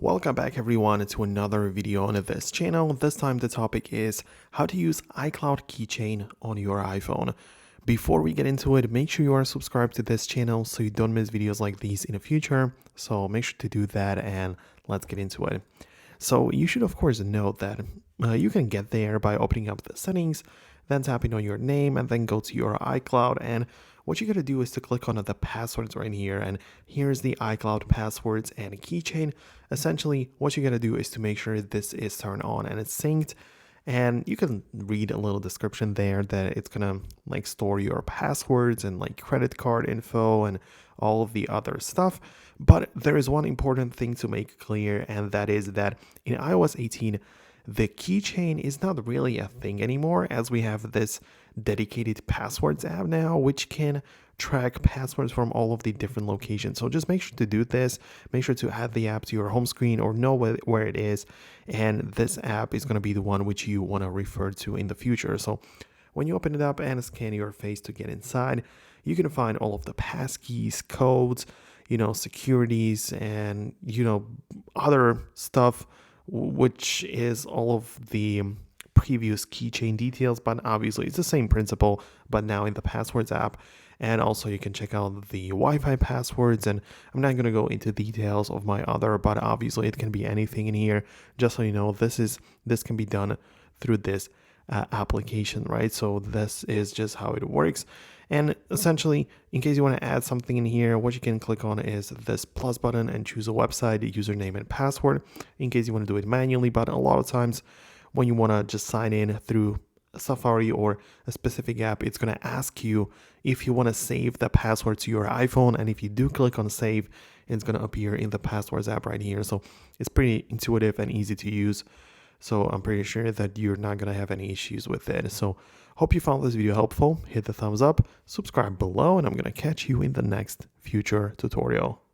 Welcome back everyone to another video on this channel. This time the topic is how to use iCloud Keychain on your iPhone. Before we get into it, make sure you are subscribed to this channel so you don't miss videos like these in the future. So make sure to do that and let's get into it. So you should of course note that you can get there by opening up the settings, then tapping on your name and then go to your iCloud, and what you gotta do is to click on the passwords right here, and here's the iCloud passwords and keychain. Essentially what you gotta do is to make sure this is turned on and it's synced, and you can read a little description there that it's gonna like store your passwords and like credit card info and all of the other stuff. But there is one important thing to make clear, and that is that in iOS 18 the keychain is not really a thing anymore, as we have this dedicated passwords app now which can track passwords from all of the different locations. So just make sure to do this, make sure to add the app to your home screen or know where it is, and this app is going to be the one which you want to refer to in the future. So when you open it up and scan your face to get inside, you can find all of the passkeys, codes, securities, and other stuff, which is all of the previous keychain details, but obviously it's the same principle, but now in the passwords app. And also you can check out the Wi-Fi passwords, and I'm not going to go into details of my other, but obviously it can be anything in here. Just so you know, this can be done through this application, right? So this is just how it works. And essentially, in case you want to add something in here, what you can click on is this plus button and choose a website, username and password, in case you want to do it manually. But a lot of times when you want to just sign in through Safari or a specific app, it's going to ask you if you want to save the password to your iPhone, and if you do click on save, it's going to appear in the passwords app right here. So it's pretty intuitive and easy to use. So I'm pretty sure that you're not going to have any issues with it. So hope you found this video helpful. Hit the thumbs up, subscribe below, and I'm going to catch you in the next future tutorial.